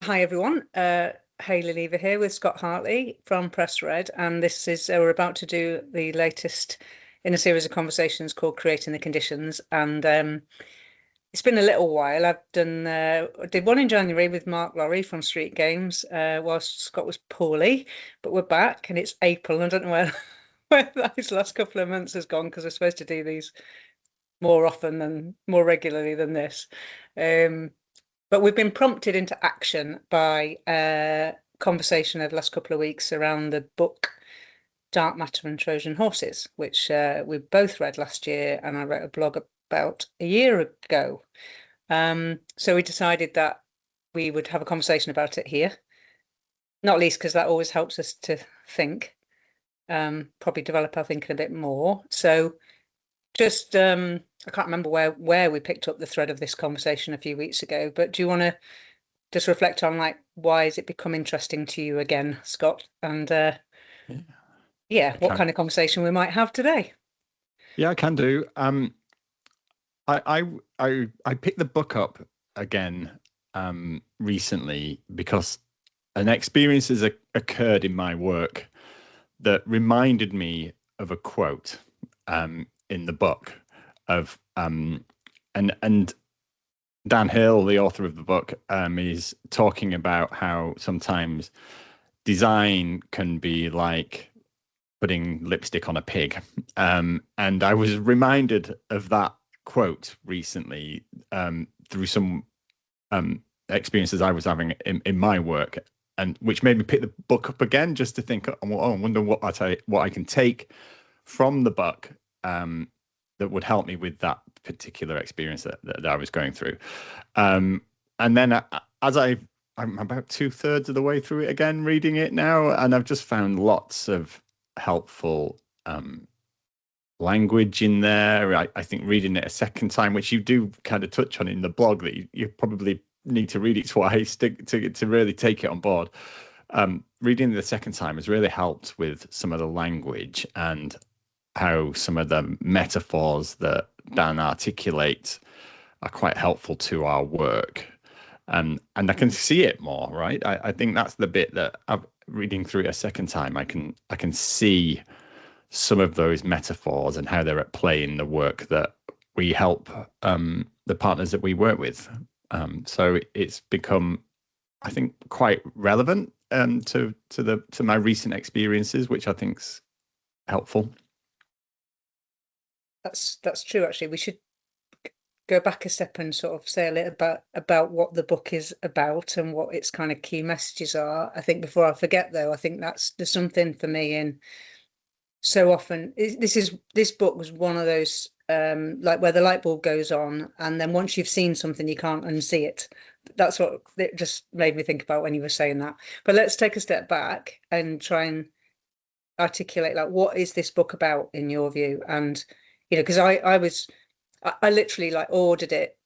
Hi everyone, Hayley Lever here with Scott Hartley from Press Red, and this is we're about to do the latest in a series of conversations called Creating the Conditions. And it's been a little while. I did one in January with Mark Lorry from Street Games, whilst Scott was poorly, but we're back and it's April. And I don't know where those last couple of months has gone, because we're supposed to do these more regularly than this. But we've been prompted into action by a conversation over the last couple of weeks around the book Dark Matter and Trojan Horses, which we both read last year, and I wrote a blog about a year ago. So we decided that we would have a conversation about it here, not least because that always helps us to think, probably develop our thinking a bit more. So just I can't remember where we picked up the thread of this conversation a few weeks ago, but do you want to just reflect on, like, why has it become interesting to you again, Scott? And what kind of conversation we might have today? Yeah, I can do. I picked the book up again recently because an experience has occurred in my work that reminded me of a quote in the book of and Dan Hill, the author of the book, is talking about how sometimes design can be like putting lipstick on a pig. And I was reminded of that quote recently through some experiences I was having in my work, and which made me pick the book up again just to think, I wonder what I can take from the book that would help me with that particular experience that I was going through. And then I'm about 2/3 of the way through it again, reading it now, and I've just found lots of helpful language in there. I think reading it a second time, which you do kind of touch on in the blog, that you probably need to read it twice to really take it on board. Reading it the second time has really helped with some of the language and how some of the metaphors that Dan articulates are quite helpful to our work. And I can see it more, right? I think that's the bit that I'm reading through it a second time. I can see some of those metaphors and how they're at play in the work that we help the partners that we work with. So it's become, I think, quite relevant to my recent experiences, which I think's helpful. That's true. Actually, we should go back a step and sort of say a little about what the book is about and what its kind of key messages are. I think before I forget, though, I think there's something for me in so often. This book was one of those like where the light bulb goes on, and then once you've seen something, you can't unsee it. That's what it just made me think about when you were saying that. But let's take a step back and try and articulate, like, what is this book about in your view? And because I literally like ordered it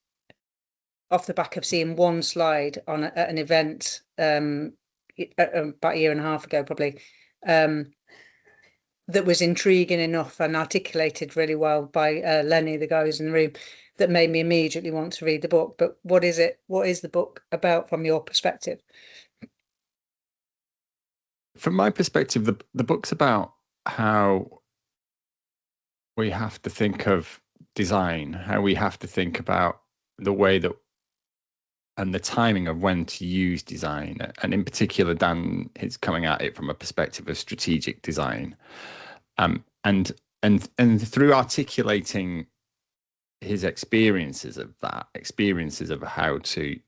off the back of seeing one slide on at an event about a year and a half ago, probably, that was intriguing enough and articulated really well by Lenny, the guy who's in the room, that made me immediately want to read the book. But what is it? What is the book about from your perspective? From my perspective, the book's about how we have to think of design, how we have to think about the way that and the timing of when to use design. And in particular, Dan is coming at it from a perspective of strategic design. And through articulating his experiences of how to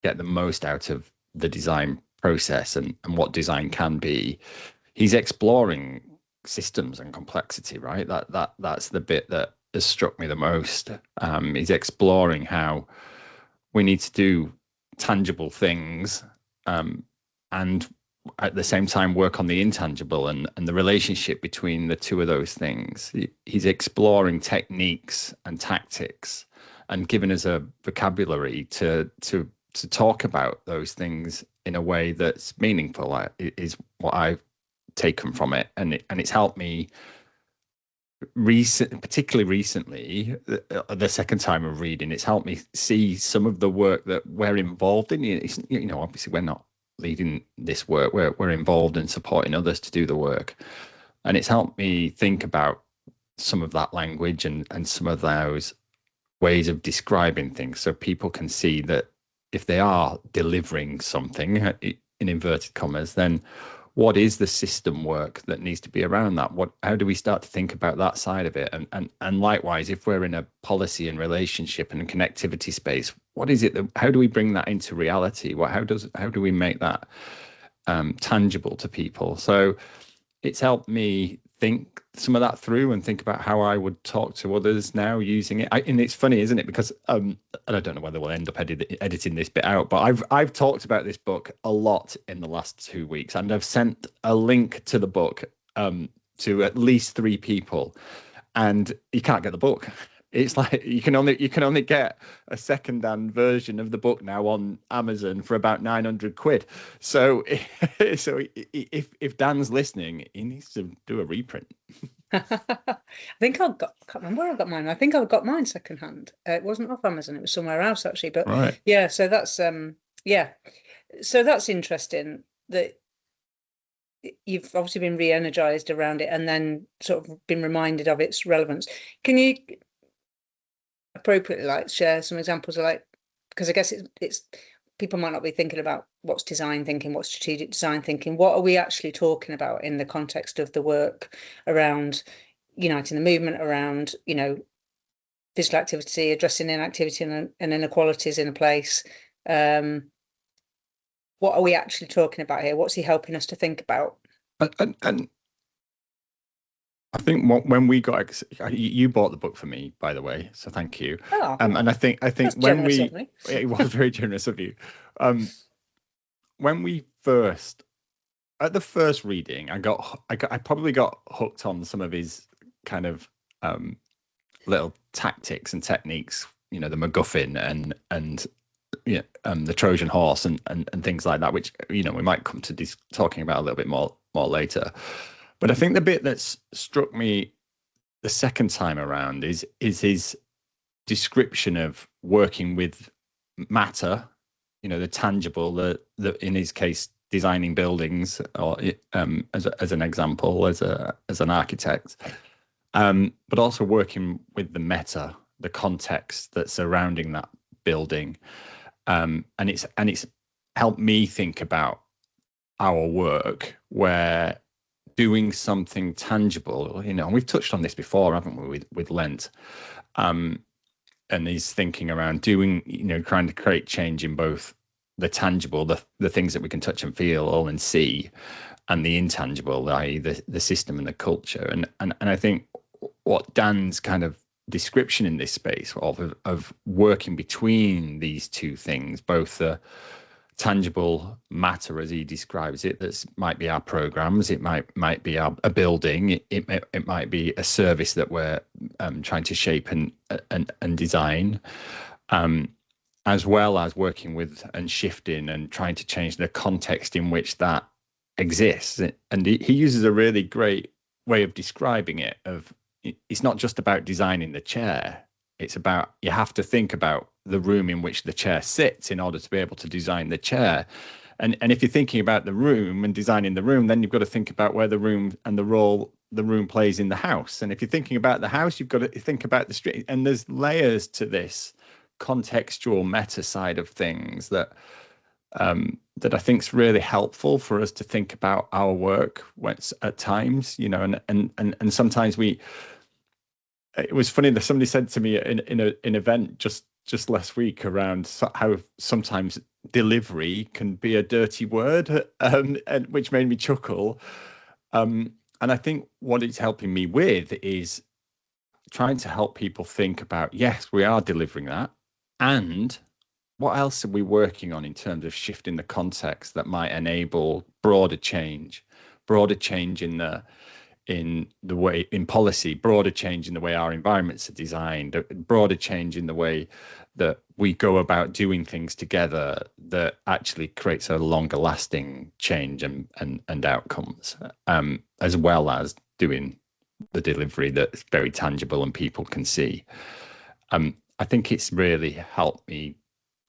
get the most out of the design process and what design can be, he's exploring systems and complexity, right? That's the bit that has struck me the most. He's exploring how we need to do tangible things and at the same time work on the intangible and the relationship between the two of those things. He's exploring techniques and tactics and giving us a vocabulary to talk about those things in a way that's meaningful, is what I've taken from it. And it's helped me particularly recently, the second time of reading, it's helped me see some of the work that we're involved in. It's, obviously we're not leading this work, we're involved in supporting others to do the work, and it's helped me think about some of that language and some of those ways of describing things, so people can see that if they are delivering something in inverted commas, then what is the system work that needs to be around that? How do we start to think about that side of it? And likewise, if we're in a policy and relationship and connectivity space, what is it how do we bring that into reality? How do we make that tangible to people? So it's helped me think some of that through and think about how I would talk to others now using it. And it's funny, isn't it? Because and I don't know whether we'll end up editing this bit out, but I've talked about this book a lot in the last 2 weeks, and I've sent a link to the book to at least 3 people, and you can't get the book. It's like you can only get a second-hand version of the book now on Amazon for about 900 quid. So, if Dan's listening, he needs to do a reprint. I think I can't remember where I got mine. I think I got mine secondhand. It wasn't off Amazon; it was somewhere else actually. But right. Yeah, so that's so that's interesting that you've obviously been re-energized around it, and then sort of been reminded of its relevance. Can you appropriately share some examples of because I guess it's people might not be thinking about what's design thinking, what's strategic design thinking. What are we actually talking about in the context of the work around uniting the movement, around physical activity, addressing inactivity and inequalities in a place? What are we actually talking about here? What's he helping us to think about? And I think when we got, you bought the book for me, by the way, so thank you. Oh, and I think when it was very generous of you. When we first, at the first reading, I probably got hooked on some of his kind of little tactics and techniques, the MacGuffin and the Trojan horse and things like that, which we might come to talking about a little bit more later. But I think the bit that's struck me the second time around is his description of working with matter, the tangible, the in his case designing buildings, or as an example, as an architect, but also working with the meta, the context that's surrounding that building, and it's helped me think about our work where doing something tangible, and we've touched on this before, haven't we, with Lent, and he's thinking around doing, trying to create change in both the tangible, the things that we can touch and feel and see, and the intangible, i.e. the system and the culture. And I think what Dan's kind of description in this space of working between these two things, both the tangible matter as he describes it, that might be our programs, it might be a building, it might be a service that we're trying to shape and design, as well as working with and shifting and trying to change the context in which that exists. And he uses a really great way of describing it, of it's not just about designing the chair, it's about, you have to think about the room in which the chair sits in order to be able to design the chair. And if you're thinking about the room and designing the room, then you've got to think about where the room and the role the room plays in the house. And if you're thinking about the house, you've got to think about the street. And there's layers to this contextual meta side of things that I think is really helpful for us to think about our work at times, and sometimes it was funny that somebody said to me in an event just last week around how sometimes delivery can be a dirty word, and which made me chuckle. And I think what it's helping me with is trying to help people think about, yes, we are delivering that, and what else are we working on in terms of shifting the context that might enable broader change in the way, in policy, broader change in the way our environments are designed, broader change in the way that we go about doing things together that actually creates a longer lasting change and outcomes, as well as doing the delivery that's very tangible and people can see. I think it's really helped me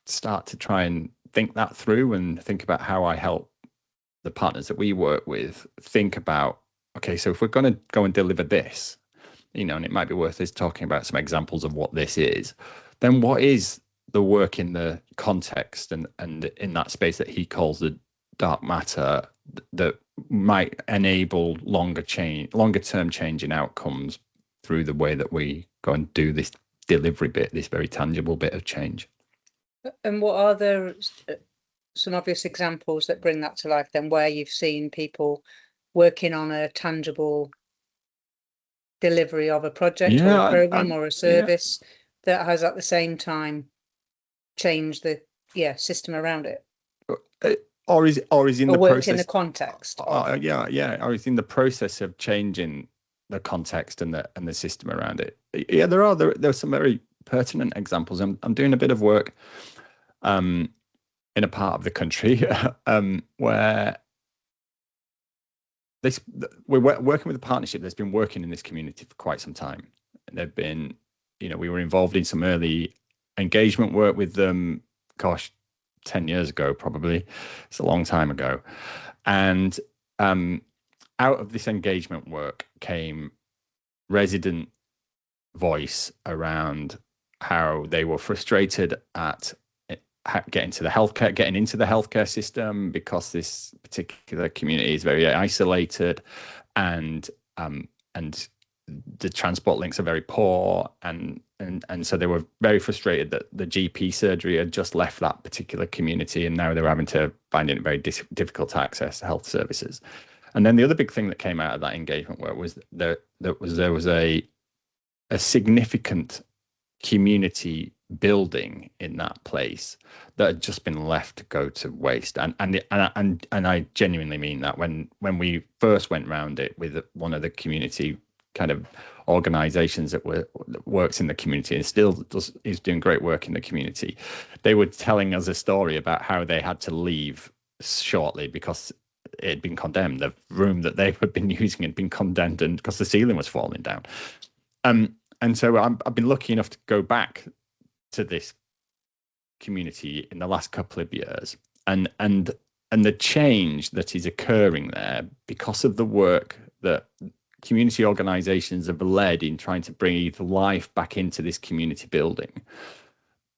start to try and think that through and think about how I help the partners that we work with think about, okay, so if we're going to go and deliver this, and it might be worth us talking about some examples of what this is, then what is the work in the context and in that space that he calls the dark matter that might enable longer term change in outcomes through the way that we go and do this delivery bit, this very tangible bit of change. And what are there some obvious examples that bring that to life then, where you've seen people working on a tangible delivery of a project or a program or a service that has at the same time changed the system around it? Or is in the process in the context of... or is in the process of changing the context and the system around it. There are some very pertinent examples. I'm doing a bit of work in a part of the country where we're working with a partnership that's been working in this community for quite some time. They've been, we were involved in some early engagement work with them, 10 years ago, probably. It's a long time ago. And out of this engagement work came resident voice around how they were frustrated at getting into the healthcare system because this particular community is very isolated, and the transport links are very poor, and so they were very frustrated that the GP surgery had just left that particular community, and now they were finding it very difficult to access health services. And then the other big thing that came out of that engagement work was there was a significant community building in that place that had just been left to go to waste. And I genuinely mean that. When we first went round it with one of the community kind of organizations that works in the community and still is doing great work in the community, they were telling us a story about how they had to leave shortly because it had been condemned. The room that they had been using had been condemned, and because the ceiling was falling down. And so I've been lucky enough to go back to this community in the last couple of years, and the change that is occurring there because of the work that community organizations have led in trying to bring life back into this community building.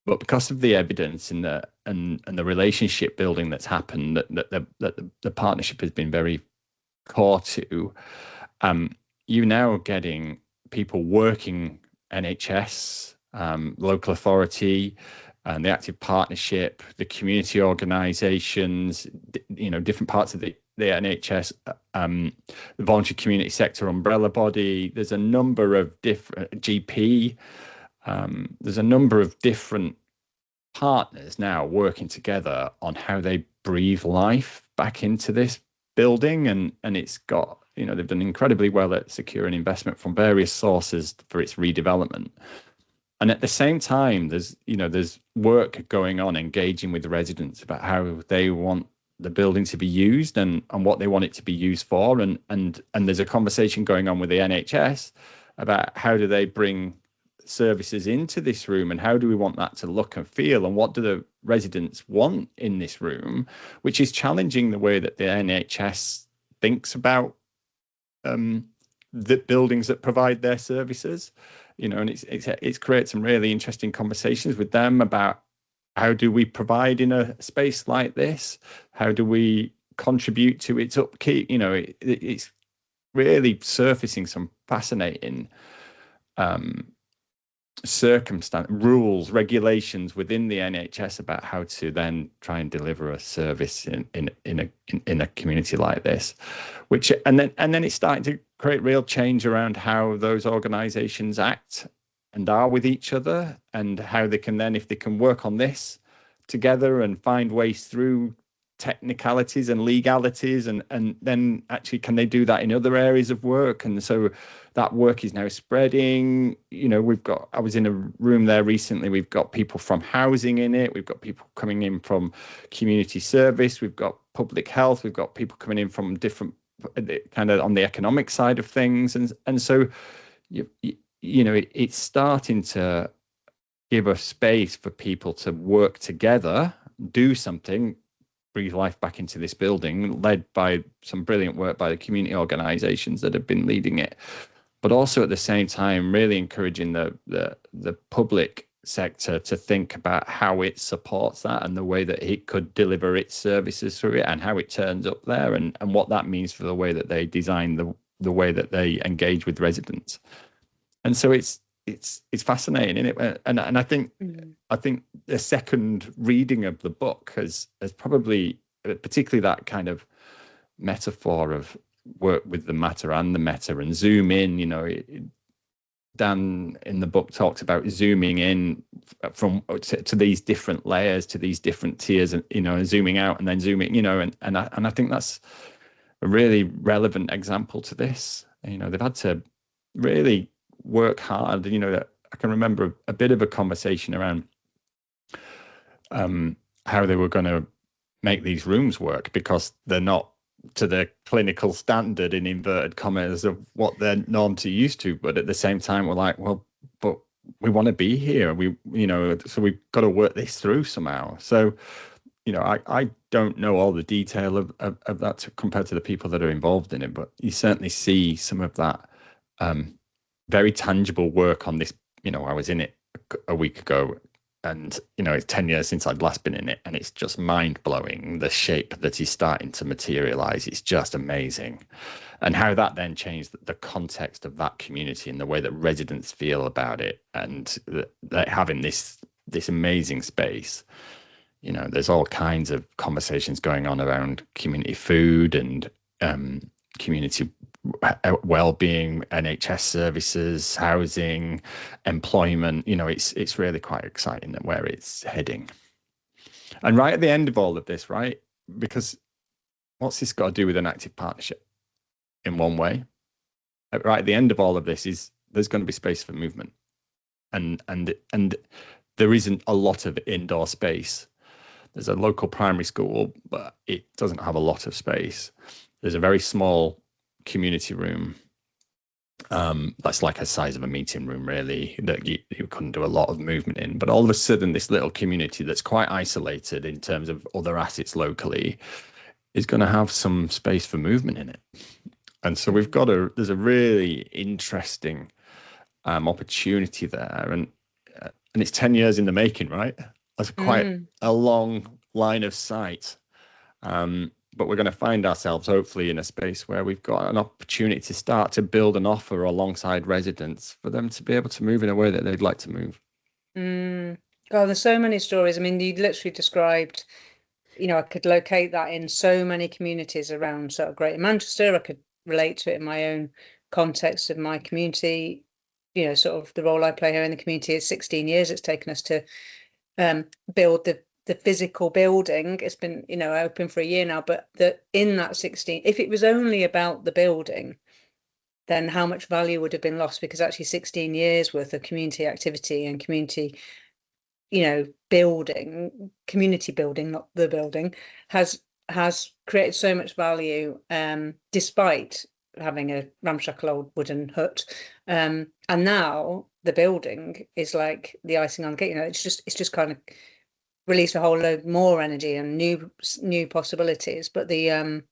But because of the evidence and the relationship building that's happened, that the partnership has been very core to, you're now getting people working NHS, local authority, and the active partnership, the community organisations, different parts of the NHS, the voluntary community sector umbrella body. There's a number of different GP. There's a number of different partners now working together on how they breathe life back into this building, and it's got, they've done incredibly well at securing investment from various sources for its redevelopment. And at the same time, there's work going on engaging with the residents about how they want the building to be used and what they want it to be used for, and there's a conversation going on with the NHS about how do they bring services into this room, and how do we want that to look and feel, and what do the residents want in this room, which is challenging the way that the NHS thinks about the buildings that provide their services, and it's created some really interesting conversations with them about how do we provide in a space like this, how do we contribute to its upkeep. It's really surfacing some fascinating rules, regulations within the NHS about how to then try and deliver a service in a community like this, and then it's starting to create real change around how those organisations act and are with each other, and how they can then, if they can work on this together and find ways through technicalities and legalities, and then actually can they do that in other areas of work. And so that work is now spreading. I was in a room there recently, we've got people from housing in it, we've got people coming in from community service, we've got public health, we've got people coming in from different kind of on the economic side of things, and so it's starting to give a space for people to work together, do something, breathe life back into this building, led by some brilliant work by the community organizations that have been leading it, but also at the same time really encouraging the public sector to think about how it supports that and the way that it could deliver its services through it and how it turns up there, and what that means for the way that they design the way that they engage with residents. And so it's fascinating, isn't it? And I think the second reading of the book has probably, particularly that kind of metaphor of work with the matter and the meta and zoom in. Dan in the book talks about zooming in to these different layers, to these different tiers, and zooming out and then zooming, and I think that's a really relevant example to this. They've had to really work hard. I can remember a bit of a conversation around how they were going to make these rooms work, because they're not to the clinical standard, in inverted commas, of what they're norm to used to. But at the same time, we're like, well, but we want to be here. So we've got to work this through somehow. So, I don't know all the detail of that compared to the people that are involved in it, but you certainly see some of that very tangible work on this. I was in it a week ago, and it's 10 years since I'd last been in it, and it's just mind-blowing, the shape that is starting to materialize. It's just amazing. And how that then changed the context of that community and the way that residents feel about it, and that having this amazing space. There's all kinds of conversations going on around community food and community well-being, NHS services, housing, employment. It's really quite exciting where it's heading. And right at the end of all of this, right, because what's this got to do with an active partnership? In one way, right at the end of all of this is there's going to be space for movement, and there isn't a lot of indoor space. There's a local primary school, but it doesn't have a lot of space. There's a very small community room that's like a size of a meeting room, really, that you couldn't do a lot of movement in. But all of a sudden, this little community that's quite isolated in terms of other assets locally is going to have some space for movement in it. And so there's a really interesting opportunity there, and it's 10 years in the making, right? That's quite a long line of sight. But we're going to find ourselves hopefully in a space where we've got an opportunity to start to build an offer alongside residents for them to be able to move in a way that they'd like to move. God, there's so many stories. I mean, you literally described, I could locate that in so many communities around sort of Greater Manchester. I could relate to it in my own context of my community, sort of the role I play here in the community. It's 16 years it's taken us to build the physical building. It's been open for a year now, but in that 16, if it was only about the building, then how much value would have been lost? Because actually 16 years worth of community activity and community building, community building, not the building, has created so much value, despite having a ramshackle old wooden hut, and now the building is like the icing on the cake. It's just kind of released a whole load more energy and new possibilities. But the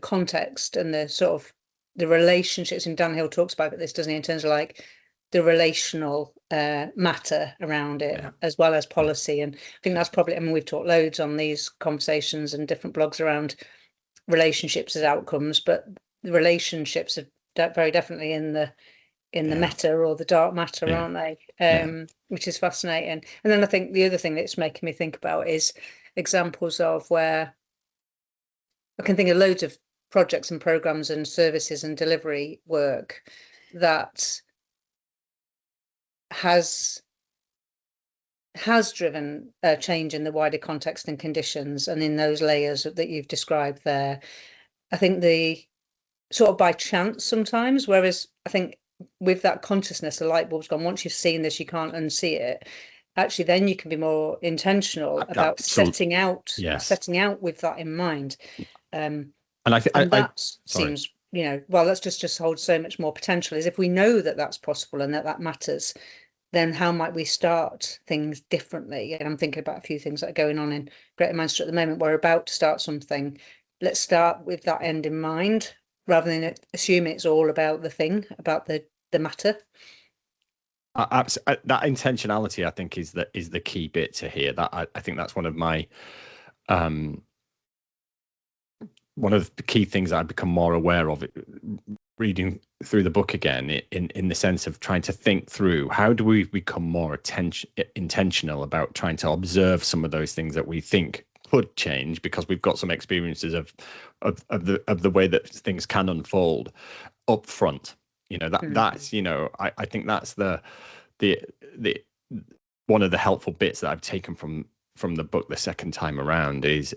context and the sort of the relationships, and Dan Hill talks about this, doesn't he, in terms of like the relational matter around it, as well as policy. And I think that's probably, we've talked loads on these conversations and different blogs around relationships as outcomes, but the relationships are very definitely in the meta or the dark matter, aren't they? Which is fascinating. And then I think the other thing that's making me think about is examples of where I can think of loads of projects and programs and services and delivery work that has driven a change in the wider context and conditions, and in those layers that you've described there. I think the sort of by chance sometimes, whereas I think with that consciousness, the light bulb's gone. Once you've seen this, you can't unsee it. Actually, then you can be more intentional about setting out with that in mind. And I think that seems, well, that's just holds so much more potential. Is if we know that that's possible and that matters, then how might we start things differently? And I'm thinking about a few things that are going on in Greater Manchester at the moment. We're about to start something. Let's start with that end in mind, rather than assuming it's all about the thing, about the matter. That intentionality, I think, is the key bit to hear. That I think that's one of the key things that I've become more aware of reading through the book again, in the sense of trying to think through how do we become more intentional about trying to observe some of those things that we think could change because we've got some experiences of the way that things can unfold up front. That's I think that's the one of the helpful bits that I've taken from the book the second time around is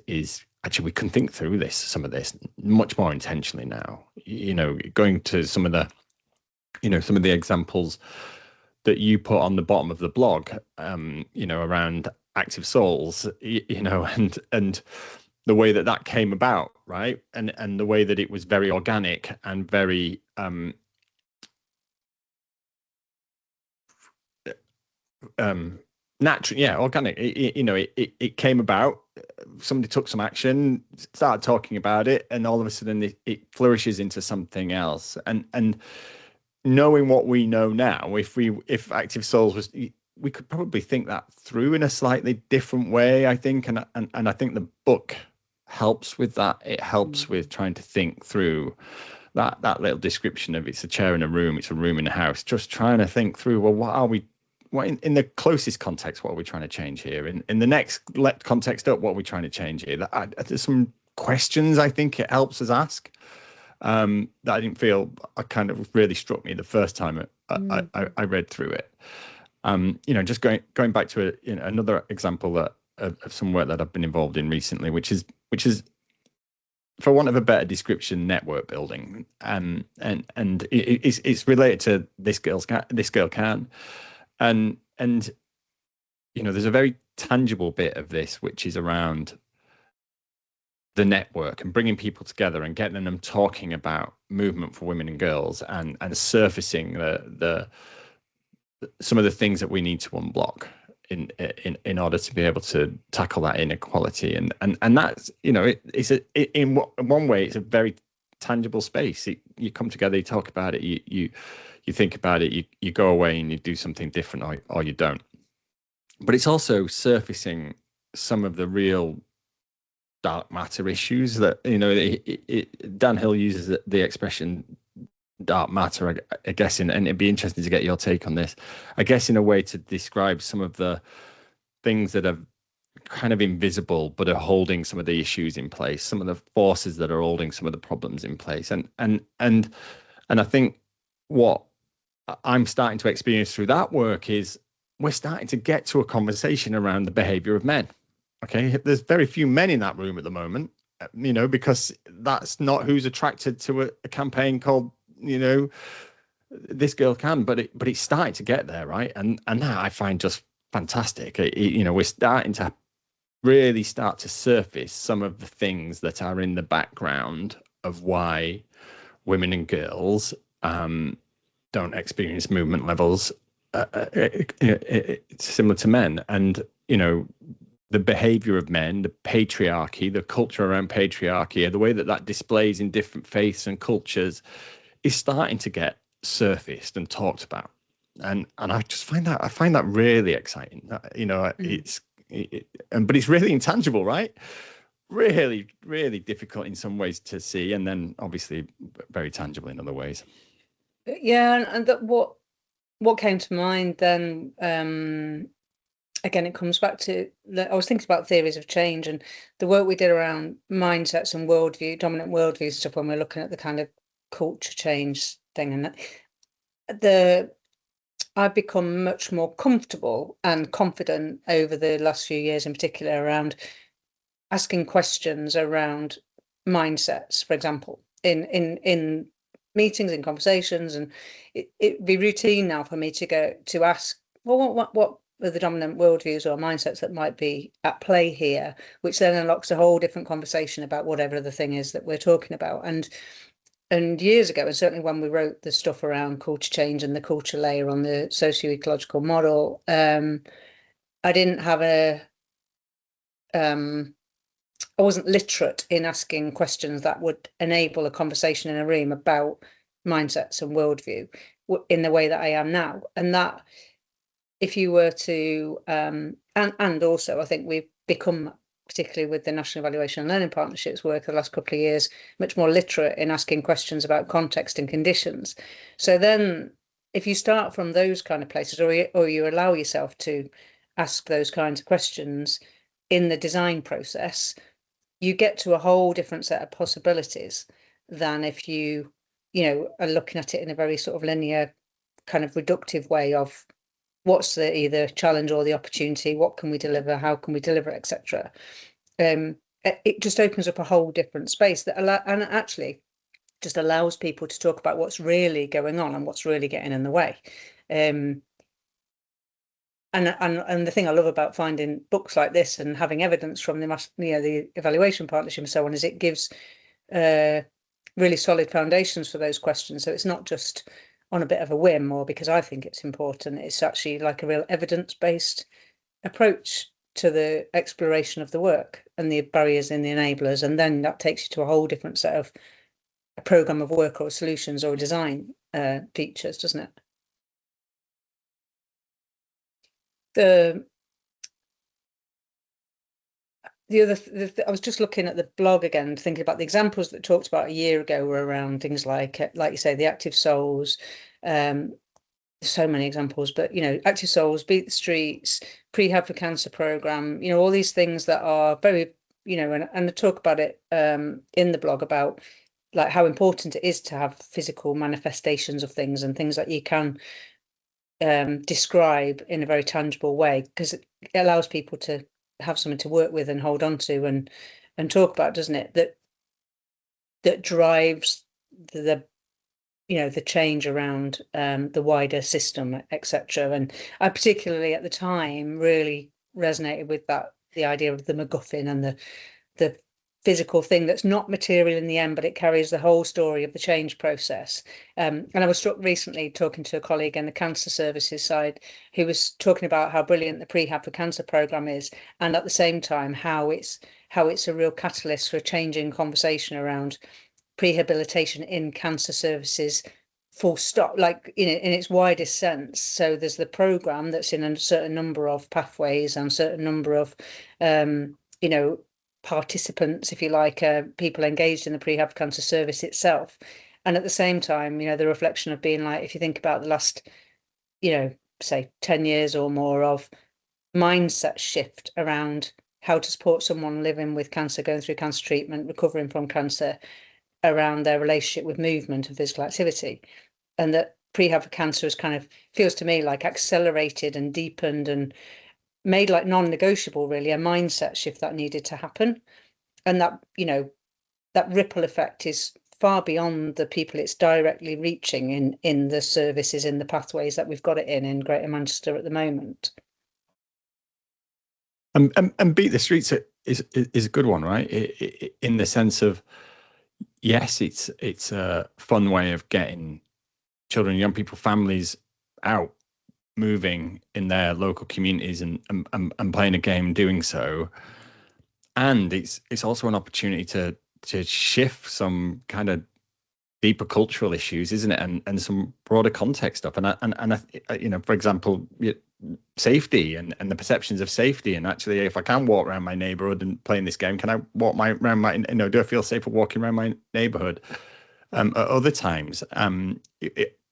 actually we can think through some of this much more intentionally now. Going to some of the examples that you put on the bottom of the blog, around active souls, and the way that came about, right? And the way that it was very organic and very natural, organic. It came about. Somebody took some action, started talking about it, and all of a sudden it flourishes into something else. And knowing what we know now, if Active Souls was, we could probably think that through in a slightly different way, I think. And I think the book helps with that. It helps with trying to think through that little description of it's a chair in a room, it's a room in a house. Just trying to think through, well, what are we? In the closest context, what are we trying to change here? In the next context up, what are we trying to change here? There's some questions I think it helps us ask that I didn't feel kind of really struck me the first time I read through it. Just going back to another example of some work that I've been involved in recently, which is, for want of a better description, network building, and it's related to this girl can. And there's a very tangible bit of this, which is around the network and bringing people together and getting them talking about movement for women and girls and surfacing some of the things that we need to unblock in order to be able to tackle that inequality. And that's, in one way, it's a very tangible space. You come together, you talk about it, you think about it, you go away and you do something different, or you don't. But it's also surfacing some of the real dark matter issues that, Dan Hill uses the expression dark matter, I guess, and it'd be interesting to get your take on this, I guess, in a way to describe some of the things that are kind of invisible but are holding some of the issues in place, some of the forces that are holding some of the problems in place. And I think what I'm starting to experience through that work is we're starting to get to a conversation around the behavior of men. Okay, there's very few men in that room at the moment, because that's not who's attracted to a campaign called, This Girl Can, but it's starting to get there, right? And that I find just fantastic. We're starting to really start to surface some of the things that are in the background of why women and girls don't experience movement levels similar to men. And the behavior of men, the patriarchy, the culture around patriarchy, the way that displays in different faiths and cultures is starting to get surfaced and talked about. And I just find that really exciting. But it's really intangible, right? Really, really difficult in some ways to see, and then obviously very tangible in other ways. Yeah, and that what came to mind then, again, it comes back to, I was thinking about theories of change and the work we did around mindsets and dominant worldview stuff when we're looking at the kind of culture change thing. And I've become much more comfortable and confident over the last few years, in particular, around asking questions around mindsets, for example, in meetings, in conversations. And it'd be routine now for me to ask, well, what the dominant worldviews or mindsets that might be at play here, which then unlocks a whole different conversation about whatever the thing is that we're talking about. And years ago, and certainly when we wrote the stuff around culture change and the culture layer on the socio-ecological model, I didn't have I wasn't literate in asking questions that would enable a conversation in a room about mindsets and worldview in the way that I am now. And that, if you were to, and also I think we've become, particularly with the National Evaluation and Learning Partnerships work the last couple of years, much more literate in asking questions about context and conditions. So then if you start from those kind of places, or you allow yourself to ask those kinds of questions in the design process, you get to a whole different set of possibilities than if you are looking at it in a very sort of linear, kind of reductive way of what's the either challenge or the opportunity, what can we deliver, how can we deliver, etc. It just opens up a whole different space that and actually just allows people to talk about what's really going on and what's really getting in the way. And the thing I love about finding books like this and having evidence from the evaluation partnership and so on is it gives really solid foundations for those questions. So it's not just on a bit of a whim or because I think it's important. It's actually like a real evidence-based approach to the exploration of the work and the barriers and the enablers. And then that takes you to a whole different set of a program of work or solutions or design features, doesn't it? I was just looking at the blog again, thinking about the examples that talked about a year ago were around things like you say, the active souls. So many examples, but active souls, beat the streets, prehab for cancer program. All these things that are very, and I talk about it in the blog about like how important it is to have physical manifestations of things and things that you can describe in a very tangible way, because it allows people to have something to work with and hold on to and talk about, doesn't it? That drives the change around the wider system, etc. And I particularly at the time really resonated with the idea of the MacGuffin and the physical thing that's not material in the end, but it carries the whole story of the change process. And I was struck recently talking to a colleague in the cancer services side who was talking about how brilliant the Prehab for Cancer program is, and at the same time how it's a real catalyst for a changing conversation around prehabilitation in cancer services, full stop, like in its widest sense. So there's the program that's in a certain number of pathways and a certain number of participants, if you like, people engaged in the prehab cancer service itself. And at the same time, the reflection of being like, if you think about the last, say 10 years or more of mindset shift around how to support someone living with cancer, going through cancer treatment, recovering from cancer, around their relationship with movement and physical activity. And that prehab for cancer is kind of, feels to me like accelerated and deepened and made like non-negotiable, really, a mindset shift that needed to happen. And that, that ripple effect is far beyond the people it's directly reaching in the services, in the pathways that we've got it in Greater Manchester at the moment. And beat the streets is a good one, right? In the sense of, yes, it's a fun way of getting children, young people, families out, moving in their local communities and playing a game doing so. And it's also an opportunity to shift some kind of deeper cultural issues, isn't it? And some broader context stuff. And for example, safety and the perceptions of safety. And actually, if I can walk around my neighborhood and playing this game, can I walk around my, do I feel safer walking around my neighborhood? At other times,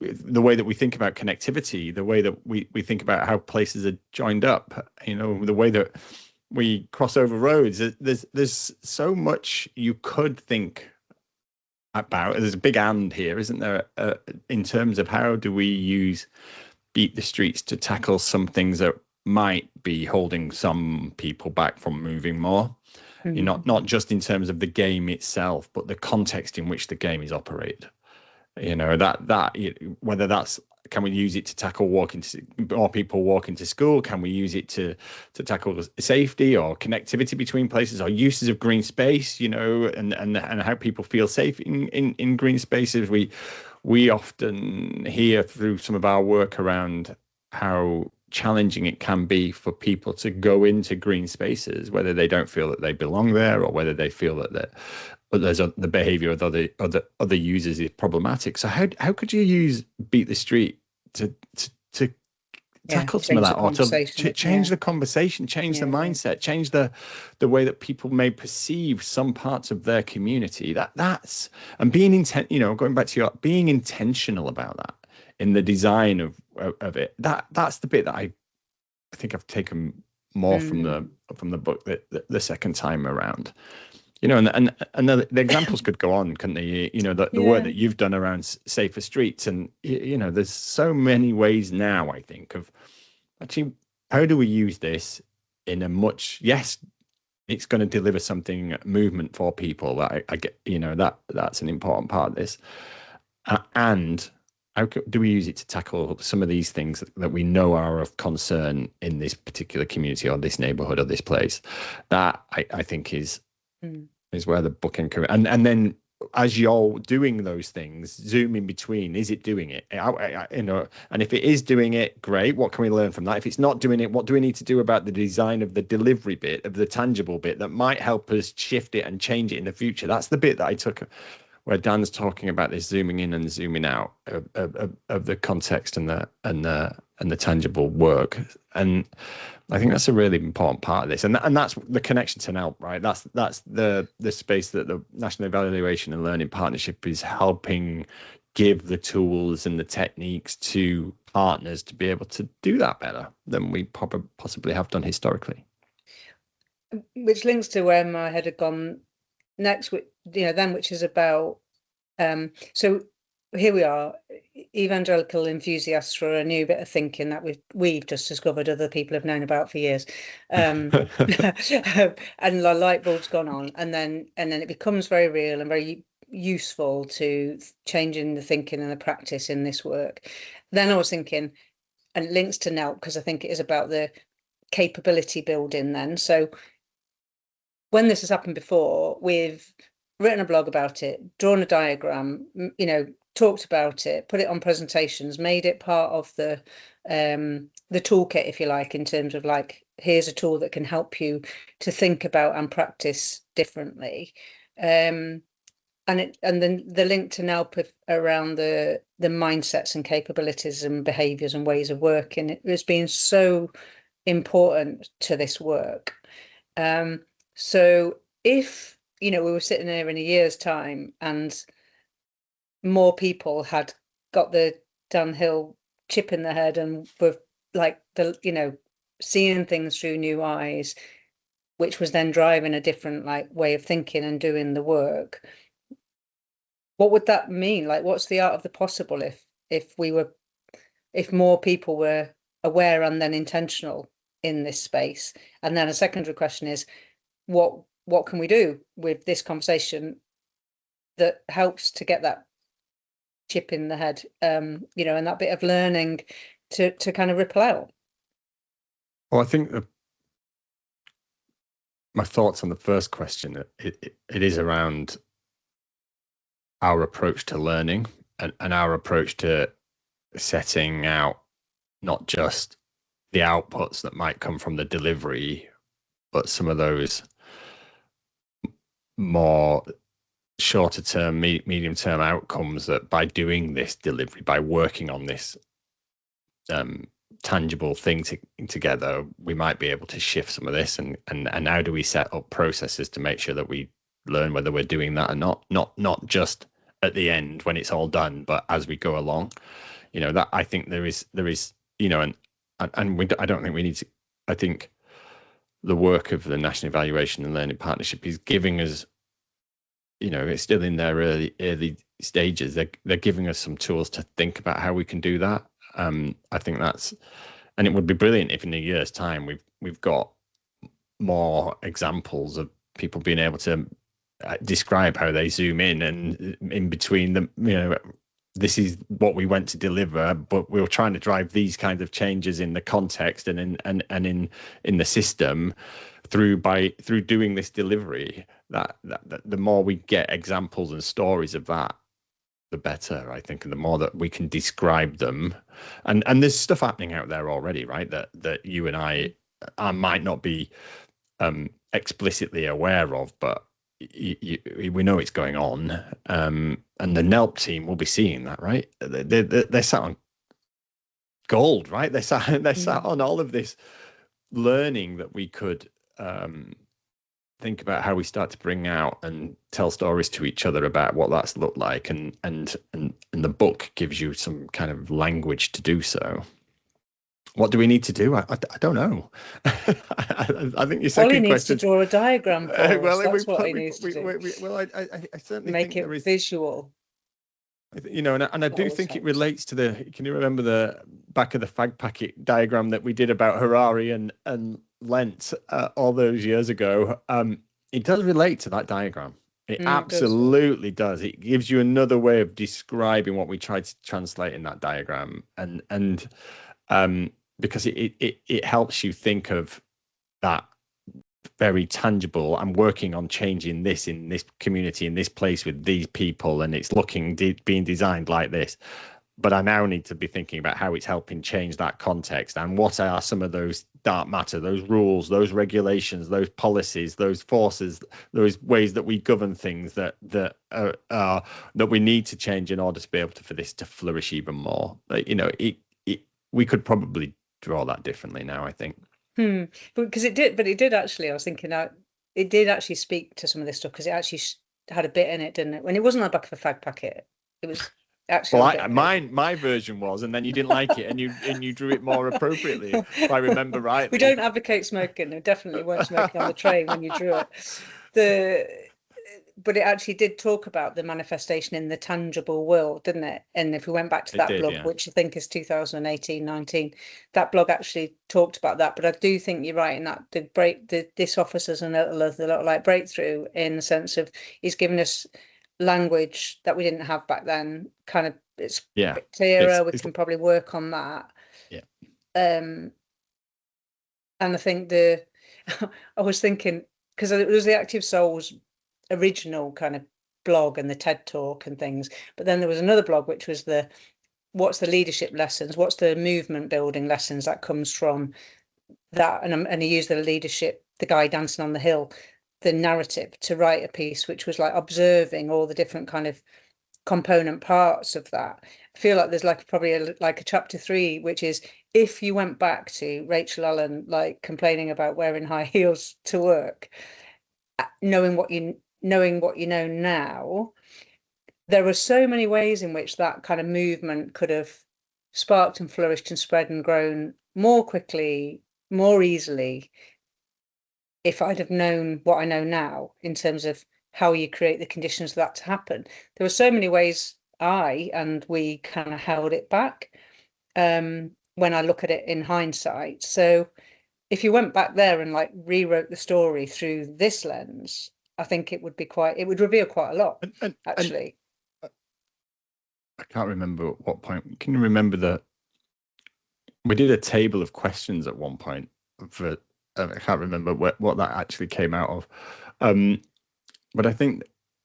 the way that we think about connectivity, the way that we think about how places are joined up, the way that we cross over roads, there's so much you could think about. There's a big and here, isn't there, in terms of how do we use beat the streets to tackle some things that might be holding some people back from moving more. Not just in terms of the game itself, but the context in which the game is operated. That whether that's can we use it to tackle more people walking to school? Can we use it to tackle safety or connectivity between places, or uses of green space, and how people feel safe in green spaces? We often hear through some of our work around how challenging it can be for people to go into green spaces, whether they don't feel that they belong there, or whether they feel that the behavior of other users is problematic. So how could you use Beat the Street to tackle some of that, or to change the conversation, change the mindset, change the way that people may perceive some parts of their community? That's and being going back to being intentional about that in the design of it. That's the bit that I think I've taken more from the book the second time around. And the examples could go on, couldn't they? The work that you've done around safer streets, and there's so many ways now, I think, of actually how do we use this in a much, yes, it's going to deliver something, movement for people. That I get, that's an important part of this, and how do we use it to tackle some of these things that we know are of concern in this particular community or this neighborhood or this place? That I think is where the book and then as you're doing those things, zoom in between. Is it doing it? And if it is doing it, great. What can we learn from that? If it's not doing it, what do we need to do about the design of the delivery bit, of the tangible bit that might help us shift it and change it in the future? That's the bit that I took, where Dan's talking about this zooming in and zooming out of the context and the tangible work. And I think that's a really important part of this, and that's the connection to NELP, right? That's the space that the National Evaluation and Learning Partnership is helping give the tools and the techniques to partners to be able to do that better than we possibly have done historically. Which links to where my head had gone next, which is about so here we are, evangelical enthusiasts for a new bit of thinking that we've just discovered other people have known about for years, and the light bulb's gone on, and then it becomes very real and very useful to changing the thinking and the practice in this work. Then I was thinking, and it links to NELP because I think it is about the capability building then. So when this has happened before, we've written a blog about it, drawn a diagram, talked about it, put it on presentations, made it part of the toolkit, if you like, in terms of like, here's a tool that can help you to think about and practice differently. And then the link to NELP around the mindsets and capabilities and behaviours and ways of working, it has been so important to this work. So if we were sitting there in a year's time and more people had got the downhill chip in the head and were like seeing things through new eyes, which was then driving a different way of thinking and doing the work, what would that mean? Like, what's the art of the possible if more people were aware and then intentional in this space? And then a secondary question is, what can we do with this conversation that helps to get that chip in the head, and that bit of learning to kind of ripple out? Well, I think my thoughts on the first question, it is around our approach to learning and our approach to setting out not just the outputs that might come from the delivery, but some of those more shorter term, medium term outcomes that by doing this delivery, by working on this tangible thing together, we might be able to shift some of this. And how do we set up processes to make sure that we learn whether we're doing that or not just at the end when it's all done, but as we go along. That I think there is and I don't think we need to. I think the work of the National Evaluation and Learning Partnership is giving us, it's still in their early stages. They're giving us some tools to think about how we can do that. I think and it would be brilliant if in a year's time we've got more examples of people being able to describe how they zoom in and in between them, this is what we went to deliver, but we were trying to drive these kinds of changes in the context and in the system through doing this delivery. That the more we get examples and stories of that, the better, I think, and the more that we can describe them. And there's stuff happening out there already, right? That you and I might not be explicitly aware of, but we know it's going on. And the NELP team will be seeing that, right? They're sat on gold, right? They're sat on all of this learning that we could think about how we start to bring out and tell stories to each other about what that's looked like, and the book gives you some kind of language to do so. What do we need to do? I don't know. I think your second question. All he needs to draw a diagram for us. Well, That's what he needs to do. I certainly make think it visual. And I do think it relates to the. Can you remember the back of the fag packet diagram that we did about Harari and Lent all those years ago? It does relate to that diagram. It absolutely does. It gives you another way of describing what we tried to translate in that diagram, and because it helps you think of that very tangible. I'm working on changing this in this community, in this place with these people, and it's being designed like this. But I now need to be thinking about how it's helping change that context, and what are some of those dark matter, those rules, those regulations, those policies, those forces, those ways that we govern things that we need to change in order to be able for this to flourish even more. We could probably draw that differently now, I think. Because it did actually. I was thinking that it did actually speak to some of this stuff, because it actually had a bit in it, didn't it? When it wasn't on the back of a fag packet, it was actually. Well, my version was, and then you didn't like it, and you drew it more appropriately, if I remember right. We don't advocate smoking. We definitely weren't smoking on the train when you drew it. But it actually did talk about the manifestation in the tangible world, didn't it? And if we went back to that blog, which I think is 2018-19, that blog actually talked about that. But I do think you're right in that this offers us a little like breakthrough, in the sense of he's given us language that we didn't have back then. Kind of, it's a bit clearer. We can probably work on that. Yeah. And I think I was thinking, because it was the Active Souls original kind of blog and the TED Talk and things, but then there was another blog which was what's the leadership lessons, what's the movement building lessons that comes from that, and he used the guy dancing on the hill, the narrative, to write a piece which was like observing all the different kind of component parts of that. I feel like there's probably a chapter 3, which is, if you went back to Rachel Allen like complaining about wearing high heels to work, knowing what you know now, there are so many ways in which that kind of movement could have sparked and flourished and spread and grown more quickly, more easily, if I'd have known what I know now in terms of how you create the conditions for that to happen. There were so many ways we kind of held it back when I look at it in hindsight. So if you went back there and like rewrote the story through this lens, I think it would reveal quite a lot, actually. I can't remember at what point. Can you remember we did a table of questions at one point for, I can't remember what that actually came out of. But I think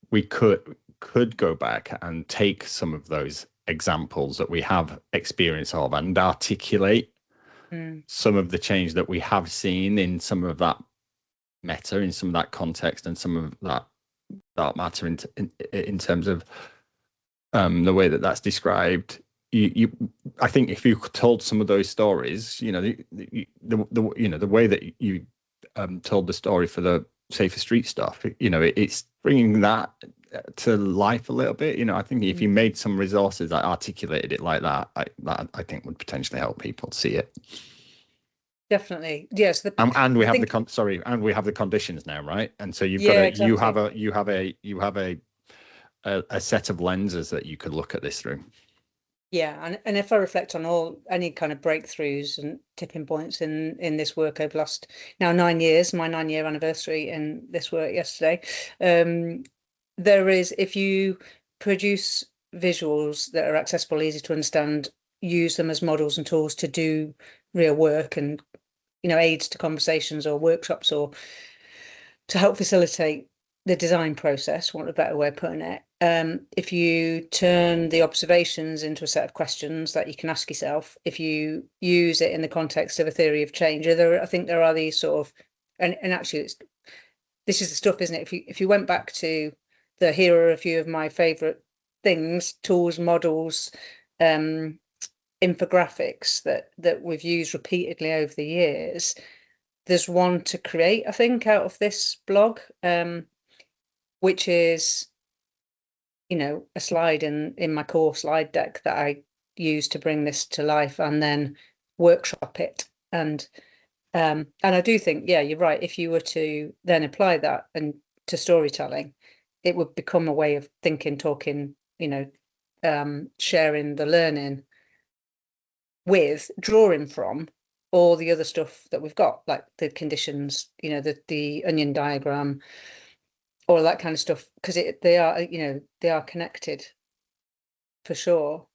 we could go back and take some of those examples that we have experience of and articulate some of the change that we have seen in some of that meta, in some of that context, and some of that matter in terms of the way that that's described. I think if you told some of those stories, the way that you told the story for the Safer Street stuff, it's bringing that to life a little bit. I think if you made some resources that articulated it like that, I think would potentially help people see it. Definitely, yes. And we have the conditions now, right? And so you have a set of lenses that you could look at this through. Yeah, and if I reflect on any kind of breakthroughs and tipping points in this work over the last now 9 years, my 9-year anniversary in this work yesterday, there is, if you produce visuals that are accessible, easy to understand, use them as models and tools to do real work and, aids to conversations or workshops, or to help facilitate the design process, want a better way of putting it. If you turn the observations into a set of questions that you can ask yourself, if you use it in the context of a theory of change, I think there are these sort of, and actually this is the stuff, isn't it? If you went back to here are a few of my favorite things, tools, models, infographics that we've used repeatedly over the years. There's one to create, I think, out of this blog, which is, a slide in my core slide deck that I use to bring this to life and then workshop it. And I do think, yeah, you're right. If you were to then apply that and to storytelling, it would become a way of thinking, talking, sharing the learning with, drawing from all the other stuff that we've got, like the conditions, the onion diagram, all that kind of stuff, because they are connected for sure.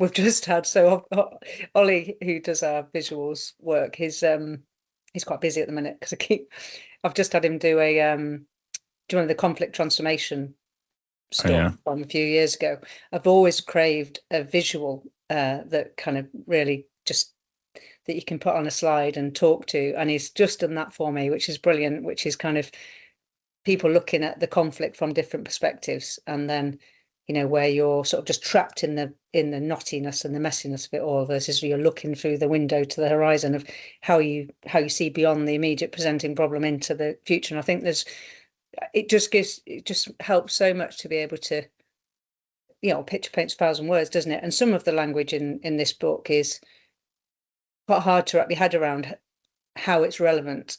We've just had, so Ollie, who does our visuals work, he's quite busy at the minute because I've just had him do the conflict transformation stuff from a few years ago. I've always craved a visual that kind of really just that you can put on a slide and talk to, and he's just done that for me, which is brilliant, which is kind of people looking at the conflict from different perspectives, and then where you're sort of just trapped in the knottiness and the messiness of it all, versus you're looking through the window to the horizon of how you see beyond the immediate presenting problem into the future. And I think it just helps so much to be able to, picture paints 1,000 words, doesn't it? And some of the language in this book is quite hard to wrap your head around how it's relevant.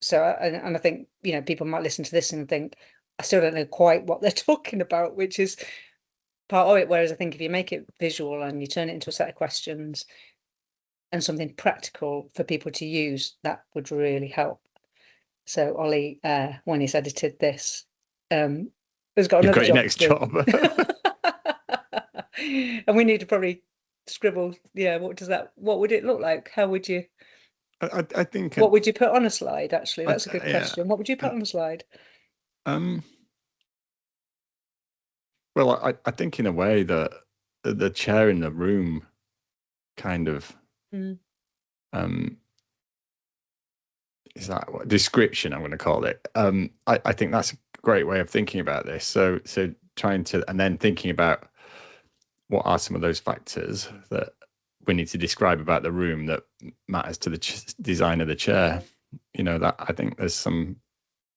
So, and I think, people might listen to this and think, I still don't know quite what they're talking about, which is part of it. Whereas I think if you make it visual and you turn it into a set of questions and something practical for people to use, that would really help. So Ollie, when he's edited this, has got another your next job. And we need to probably scribble. Yeah, what would it look like? How would you? I think. What would you put on a slide? Actually, that's a good question. What would you put on a slide? Well, I think in a way that the chair in the room kind of is that what description I'm going to call it. I think that's a great way of thinking about this. So trying to, and then thinking about what are some of those factors that we need to describe about the room that matters to the design of the chair. That I think there's some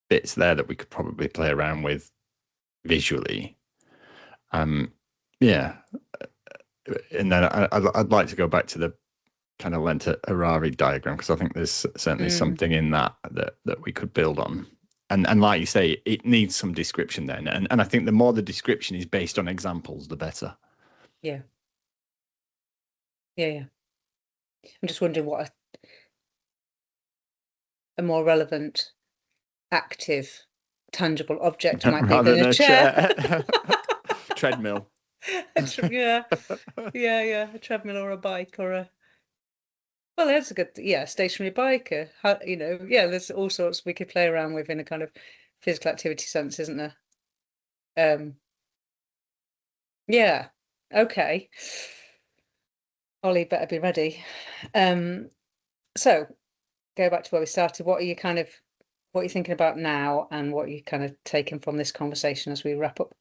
bits there that we could probably play around with visually. Yeah. And then I'd like to go back to the kind of Lenta-Harari diagram, because I think there's certainly something in that we could build on. And like you say, it needs some description then. And I think the more the description is based on examples, the better. Yeah. I'm just wondering what a more relevant, active, tangible object might be than a chair. Treadmill. Yeah. A treadmill or a bike or a. Well, that's a good, stationary bike. There's all sorts we could play around with in a kind of physical activity sense, isn't there? Yeah. Okay. Ollie, better be ready. So go back to where we started. What are you thinking about now, and what are you kind of taking from this conversation as we wrap up?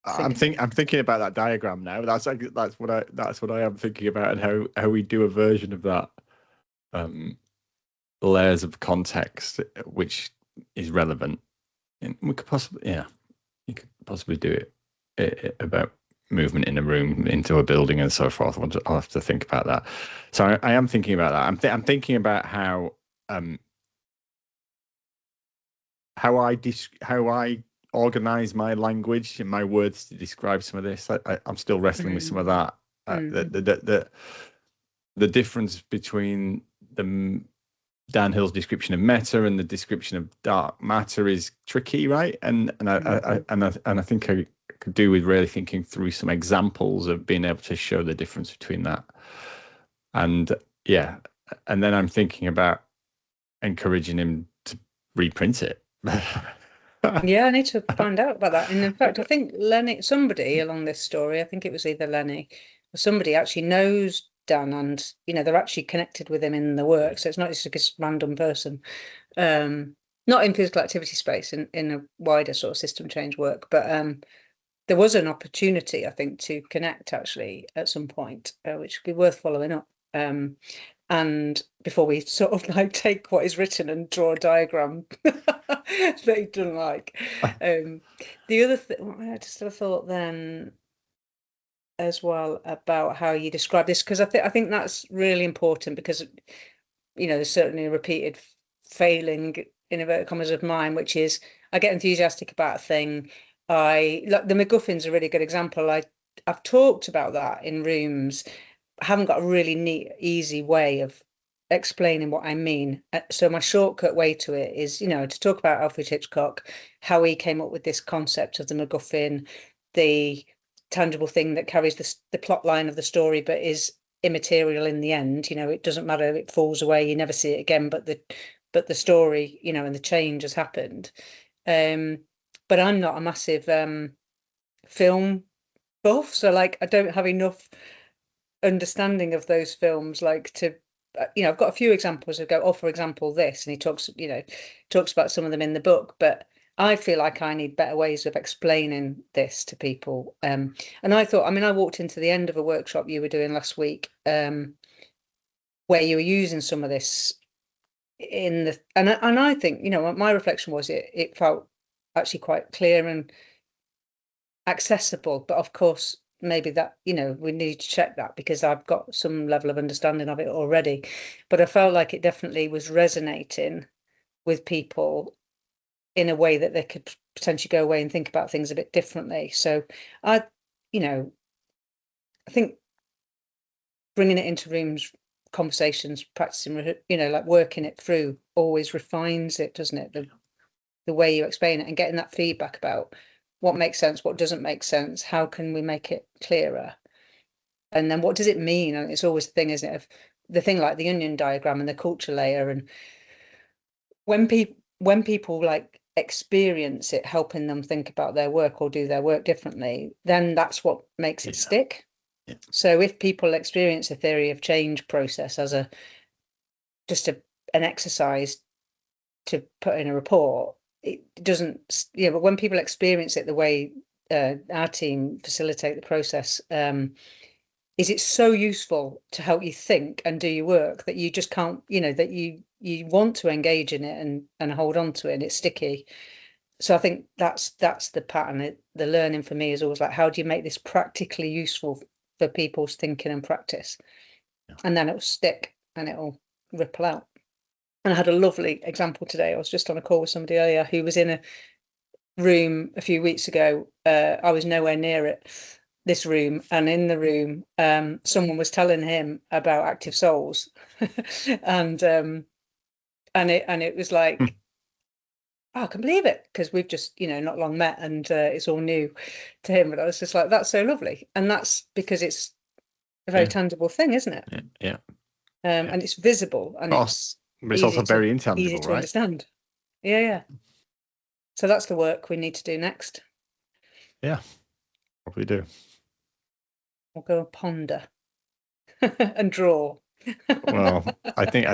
I'm thinking about that diagram now. That's what I am thinking about, and how we do a version of that, layers of context which is relevant. And we could possibly, you could possibly do it about movement in a room into a building and so forth. I'll have to think about that. So I am thinking about that. I'm thinking about how I organize my language and my words to describe some of this. I'm still wrestling with some of that. The difference between the Dan Hill's description of meta and the description of dark matter is tricky, right? And I think I could do with really thinking through some examples of being able to show the difference between that. And yeah, and then I'm thinking about encouraging him to reprint it. Yeah, I need to find out about that. And in fact, I think Lenny, somebody along this story, I think it was either Lenny or somebody actually knows Dan, and they're actually connected with him in the work. So it's not just like a random person. Not in physical activity space, in a wider sort of system change work, but there was an opportunity, I think, to connect actually at some point, which would be worth following up. And before we sort of like take what is written and draw a diagram that he doesn't like. The other thing, I just had a thought then as well about how you describe this, because I think that's really important, because there's certainly a repeated failing in inverted commas of mine, which is I get enthusiastic about a thing. Like the MacGuffin's a really good example. I've talked about that in rooms. I haven't got a really neat, easy way of explaining what I mean. So my shortcut way to it is, to talk about Alfred Hitchcock, how he came up with this concept of the MacGuffin, the tangible thing that carries the plot line of the story, but is immaterial in the end. It doesn't matter, it falls away, you never see it again, but the story, and the change has happened. But I'm not a massive film buff, so like I don't have enough understanding of those films like to I've got a few examples of for example this, and he talks about some of them in the book, but I feel like I need better ways of explaining this to people. And I thought, I walked into the end of a workshop you were doing last week, where you were using some of this and I think, my reflection was it felt actually quite clear and accessible, but of course maybe that we need to check that, because I've got some level of understanding of it already, but I felt like it definitely was resonating with people in a way that they could potentially go away and think about things a bit differently. So I think bringing it into rooms, conversations, practicing, like working it through always refines it, doesn't it? The way you explain it, and getting that feedback about what makes sense, what doesn't make sense, how can we make it clearer, and then what does it mean? And it's always the thing, isn't it, of the thing like the onion diagram and the culture layer, and when people like experience it helping them think about their work or do their work differently, then that's what makes it stick. Yeah. So if people experience a theory of change process as an exercise to put in a report, it doesn't, but when people experience it the way our team facilitate the process, is it so useful to help you think and do your work that you just can't, that you want to engage in it and hold on to it, and it's sticky. So I think that's the pattern. The learning for me is always like, how do you make this practically useful for people's thinking and practice? Yeah. And then it'll stick and it'll ripple out. And I had a lovely example today. I was just on a call with somebody earlier who was in a room a few weeks ago. I was nowhere near this room, and in the room, someone was telling him about active souls, and it was like, oh, I can believe it, because we've just not long met, and it's all new to him. But I was just like, that's so lovely, and that's because it's a very tangible thing, isn't it? Yeah. And it's visible, and it's also very intangible, easy to right? understand. Yeah. So that's the work we need to do next. Yeah, probably do. We'll go and ponder and draw. Well, I think,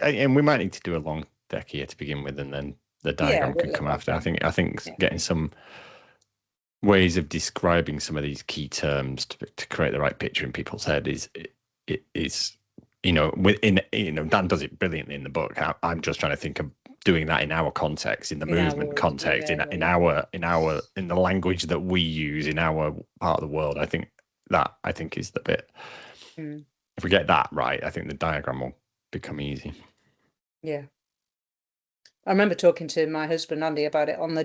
and we might need to do a long deck here to begin with, and then the diagram can come after. I think getting some ways of describing some of these key terms to create the right picture in people's head is Dan does it brilliantly in the book. I'm just trying to think of doing that in our context, in the movement context, in the language that we use in our part of the world. I think is the bit. If we get that right, I think the diagram will become easy. Yeah. I remember talking to my husband Andy about it on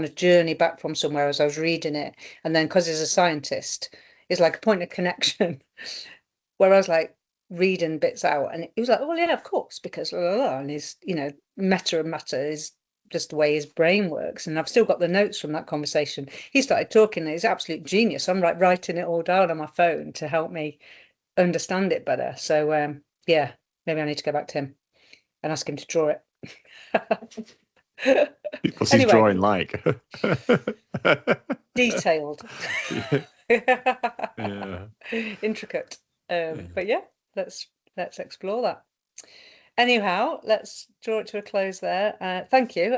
a journey back from somewhere as I was reading it, and then because he's a scientist, it's like a point of connection where I was like, reading bits out, and he was like, "Oh, well, yeah, of course, because blah, blah, blah." And his, meta and matter is just the way his brain works. And I've still got the notes from that conversation. He started talking, and he's absolute genius. I'm like writing it all down on my phone to help me understand it better. So yeah, maybe I need to go back to him and ask him to draw it. What's his drawing like? Detailed. Yeah. Intricate. But yeah, let's explore that. Anyhow, let's draw it to a close there. Thank you.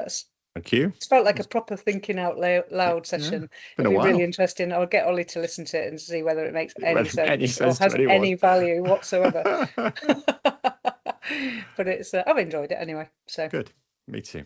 Thank you. It's felt like a proper thinking out loud session. Been It'd be a while. really interesting. I'll get Ollie to listen to it and see whether it makes any sense or sense to has anyone. any value whatsoever. But it's I've enjoyed it anyway. So good. Me too.